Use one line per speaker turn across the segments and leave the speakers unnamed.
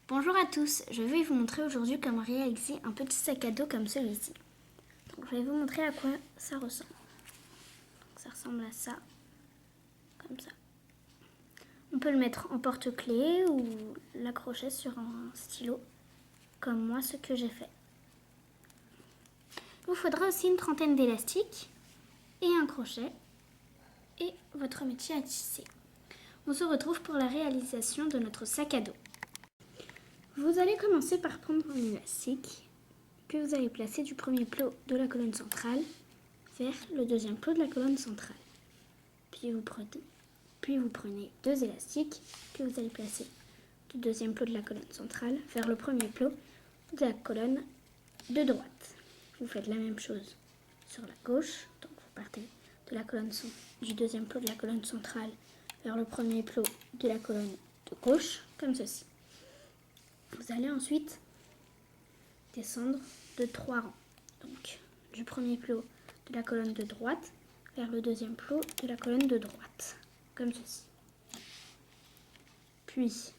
Bonjour à tous, je vais vous montrer aujourd'hui comment réaliser un petit sac à dos comme celui-ci. Donc, je vais vous montrer à quoi ça ressemble. Donc, ça ressemble à ça, comme ça. On peut le mettre en porte-clés ou l'accrocher sur un stylo, comme moi ce que j'ai fait. Il vous faudra aussi une trentaine d'élastiques et un crochet et votre métier à tisser. On se retrouve pour la réalisation de notre sac à dos. Vous allez commencer par prendre un élastique que vous allez placer du premier plot de la colonne centrale vers le deuxième plot de la colonne centrale. Puis vous prenez deux élastiques que vous allez placer du deuxième plot de la colonne centrale vers le premier plot de la colonne de droite. Vous faites la même chose sur la gauche, donc vous partez de la colonne du deuxième plot de la colonne centrale vers le premier plot de la colonne de gauche, comme ceci. Vous allez ensuite descendre de 3 rangs, donc du premier plot de la colonne de droite vers le deuxième plot de la colonne de droite, comme ceci. Puis,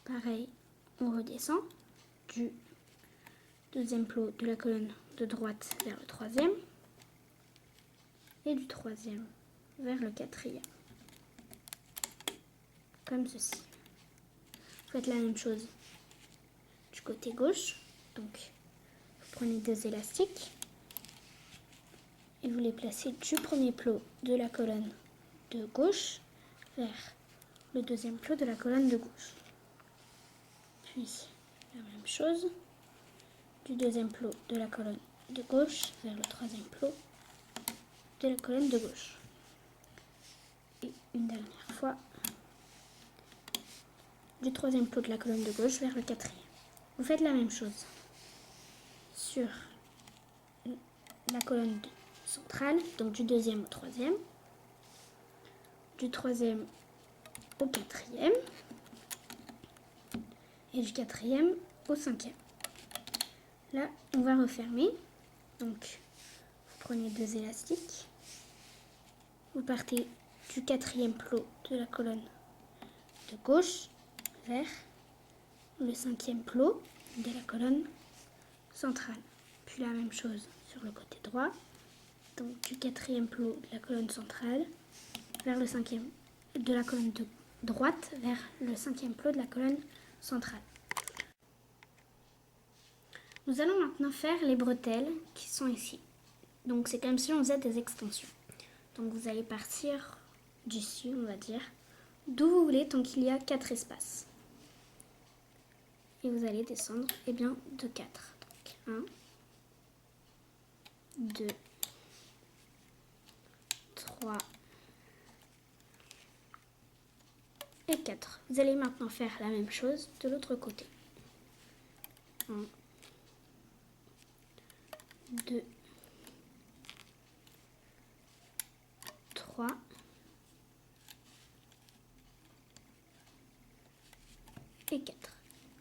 pareil, on redescend du deuxième plot de la colonne de droite vers le troisième et du troisième vers le quatrième, comme ceci. Vous faites la même chose du côté gauche, donc vous prenez deux élastiques et vous les placez du premier plot de la colonne de gauche vers le deuxième plot de la colonne de gauche. Puis la même chose du deuxième plot de la colonne de gauche vers le troisième plot de la colonne de gauche. Et une dernière fois du troisième plot de la colonne de gauche vers le quatrième. Vous faites la même chose sur la colonne centrale, donc du deuxième au troisième, du troisième au quatrième et du quatrième au cinquième. Là, on va refermer. Donc, vous prenez deux élastiques, vous partez du quatrième plot de la colonne de gauche vers le cinquième plot de la colonne centrale. Puis la même chose sur le côté droit, donc du quatrième plot de la colonne centrale vers le cinquième de la colonne de droite vers le cinquième plot de la colonne centrale. Nous allons maintenant faire les bretelles qui sont ici. Donc c'est comme si on faisait des extensions. Donc vous allez partir d'ici, on va dire, d'où vous voulez tant qu'il y a 4 espaces. Et vous allez descendre de 4. Donc 1, 2, 3 et 4. Vous allez maintenant faire la même chose de l'autre côté. 1, 2, 3 et 4.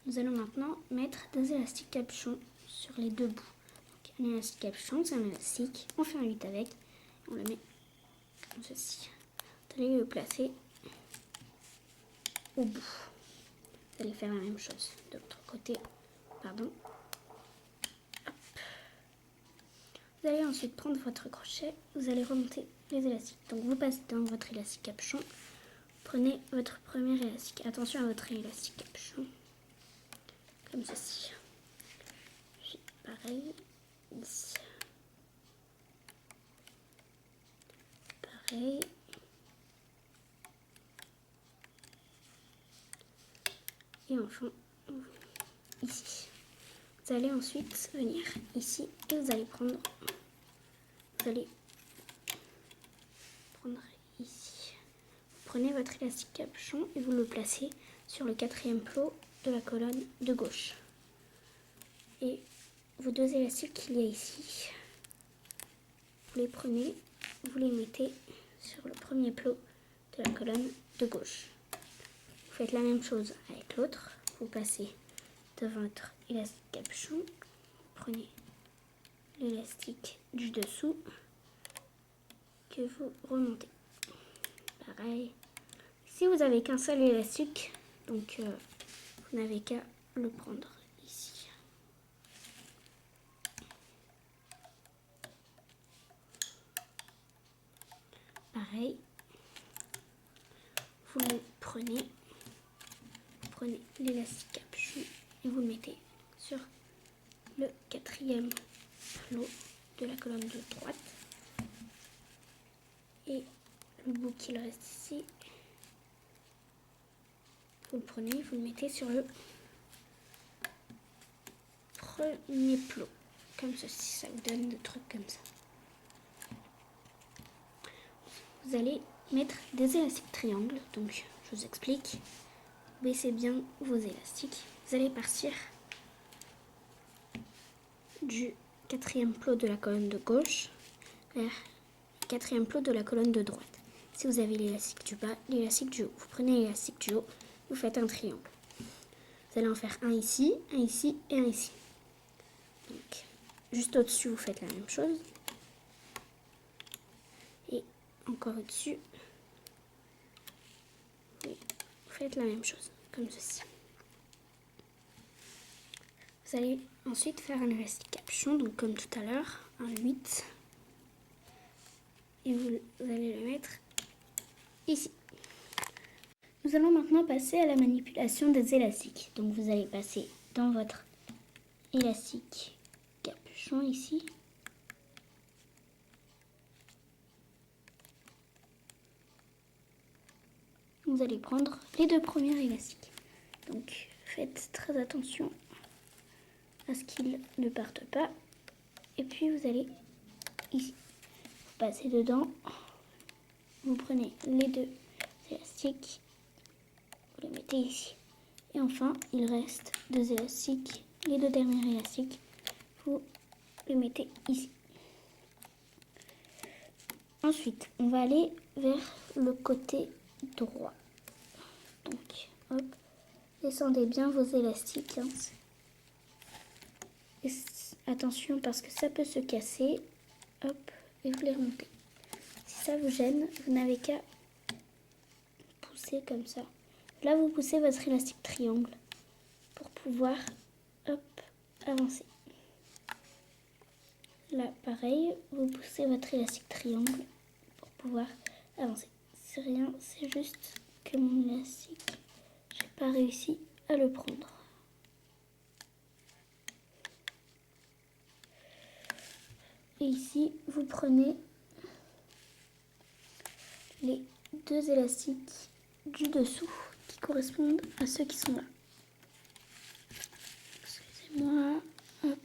Nous allons maintenant mettre des élastiques capuchons sur les deux bouts. Donc, un élastique capuchon, c'est un élastique, on fait un 8 avec, on le met comme ceci. Vous allez le placer au bout. Vous allez faire la même chose de l'autre côté. Pardon. Hop. Vous allez ensuite prendre votre crochet, vous allez remonter les élastiques. Donc vous passez dans votre élastique capuchon, prenez votre premier élastique. Attention à votre élastique capuchon. Comme ceci. Puis pareil, ici. Pareil. Et enfin, ici. Vous allez ensuite venir ici et vous allez prendre ici. Vous prenez votre élastique capuchon et vous le placez sur le quatrième plot de la colonne de gauche. Et vos deux élastiques qu'il y a ici, vous les prenez, vous les mettez sur le premier plot de la colonne de gauche. Vous faites la même chose avec l'autre. Vous passez devant votre élastique capuchon, vous prenez l'élastique du dessous que vous remontez. Pareil. Si vous avez qu'un seul élastique, donc vous vous n'avez qu'à le prendre ici. Pareil, vous le prenez, l'élastique capuchon et vous le mettez sur le 4e plot de la colonne de droite. Et le bout qu'il reste ici, vous le prenez, vous le mettez sur le premier plot, comme ceci, ça vous donne des trucs comme ça. Vous allez mettre des élastiques triangles, donc je vous explique. Baissez bien vos élastiques. Vous allez partir du 4e plot de la colonne de gauche vers le 4e plot de la colonne de droite. Si vous avez l'élastique du bas, l'élastique du haut. Vous prenez l'élastique du haut, vous faites un triangle. Vous allez en faire un ici et un ici. Donc, juste au-dessus, vous faites la même chose. Et encore au-dessus, vous faites la même chose, comme ceci. Vous allez ensuite faire un élastique capuchon, donc comme tout à l'heure, un 8. Et vous allez le mettre ici. Nous allons maintenant passer à la manipulation des élastiques. Donc vous allez passer dans votre élastique capuchon ici. Vous allez prendre les 2 premiers élastiques. Donc faites très attention à ce qu'ils ne partent pas. Et puis vous allez ici. Vous passez dedans. Vous prenez les 2 élastiques. Vous les mettez ici. Et enfin, il reste 2 élastiques. Les 2 derniers élastiques, vous les mettez ici. Ensuite, on va aller vers le côté droit. Donc, hop, descendez bien vos élastiques. Hein. Et attention parce que ça peut se casser. Hop, et vous les remontez. Si ça vous gêne, vous n'avez qu'à pousser comme ça. Là, vous poussez votre élastique triangle pour pouvoir, hop, avancer. Là, pareil, vous poussez votre élastique triangle pour pouvoir avancer. C'est rien, c'est juste que mon élastique, j'ai pas réussi à le prendre. Et ici, vous prenez les 2 élastiques du dessous qui correspondent à ceux qui sont là. Excusez-moi. Hop.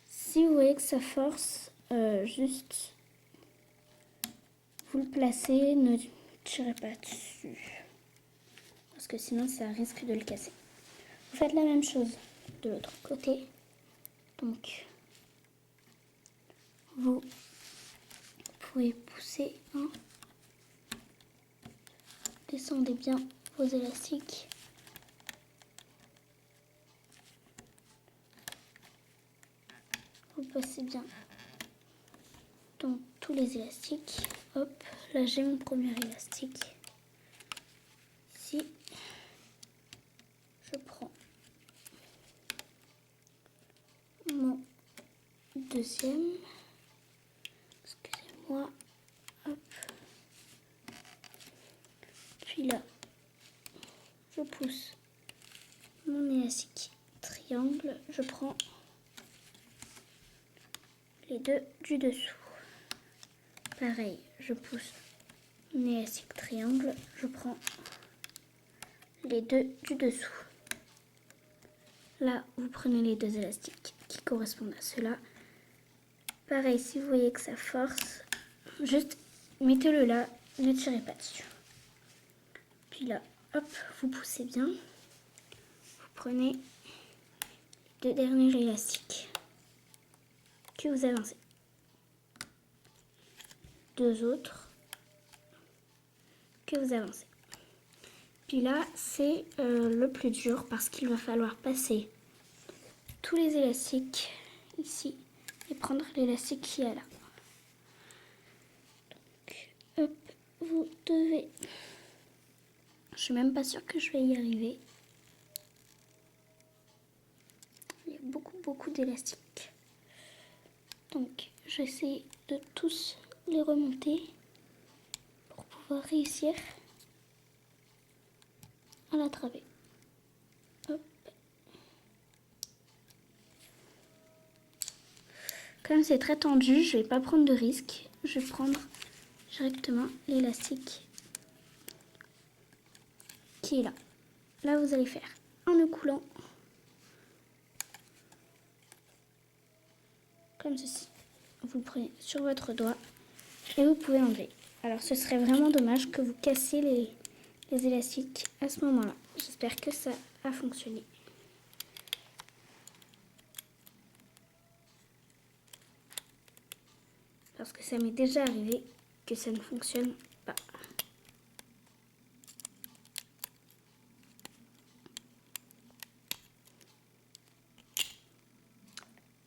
Si vous voyez que ça force, juste vous le placez, ne tirez pas dessus. Parce que sinon ça risque de le casser. Vous faites la même chose de l'autre côté. Donc, vous pouvez pousser. Hein. Descendez bien vos élastiques. Vous passez bien dans tous les élastiques. Hop, là j'ai mon premier élastique. Ici, je prends mon deuxième. Excusez-moi. Hop. Puis là, je pousse mon élastique triangle. Je prends les 2 du dessous. Pareil, je pousse mon élastique triangle. Je prends les 2 du dessous. Là, vous prenez les 2 élastiques qui correspondent à ceux-là. Pareil, si vous voyez que ça force, juste mettez-le là, ne tirez pas dessus. Puis là, hop, vous poussez bien. Vous prenez les 2 derniers élastiques que vous avancez. 2 autres que vous avancez. Puis là, c'est le plus dur parce qu'il va falloir passer tous les élastiques ici et prendre l'élastique qui est là. Donc, hop, vous devez Je suis même pas sûre que je vais y arriver. Il y a beaucoup d'élastiques. Donc j'essaie de tous les remonter pour pouvoir réussir à la traver. Hop. Comme c'est très tendu, je vais pas prendre de risque. Je vais prendre directement l'élastique qui est là. Là, vous allez faire un nœud coulant comme ceci. Vous le prenez sur votre doigt et vous pouvez enlever. Alors, ce serait vraiment dommage que vous cassiez les élastiques à ce moment-là. J'espère que ça a fonctionné. Parce que ça m'est déjà arrivé que ça ne fonctionne pas.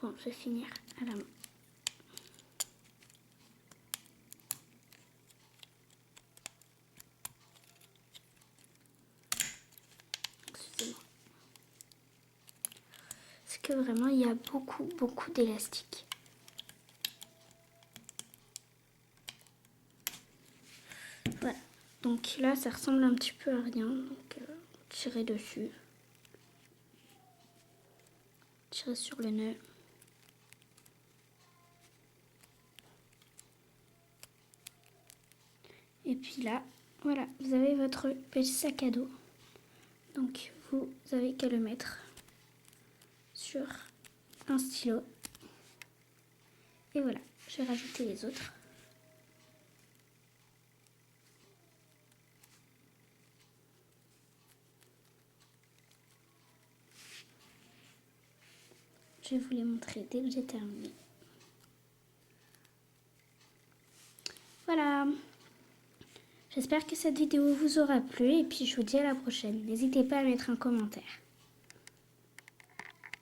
Bon, je vais finir à la main. Excusez-moi. C'est que vraiment, il y a beaucoup d'élastiques. Voilà. Donc là, ça ressemble un petit peu à rien. Donc, tirez dessus. Tirez sur le nœud. Et puis là, voilà, vous avez votre petit sac à dos. Donc, vous avez qu'à le mettre sur un stylo. Et voilà, je vais rajouter les autres. Je vais vous les montrer dès que j'ai terminé. Voilà. J'espère que cette vidéo vous aura plu et puis je vous dis à la prochaine. N'hésitez pas à mettre un commentaire.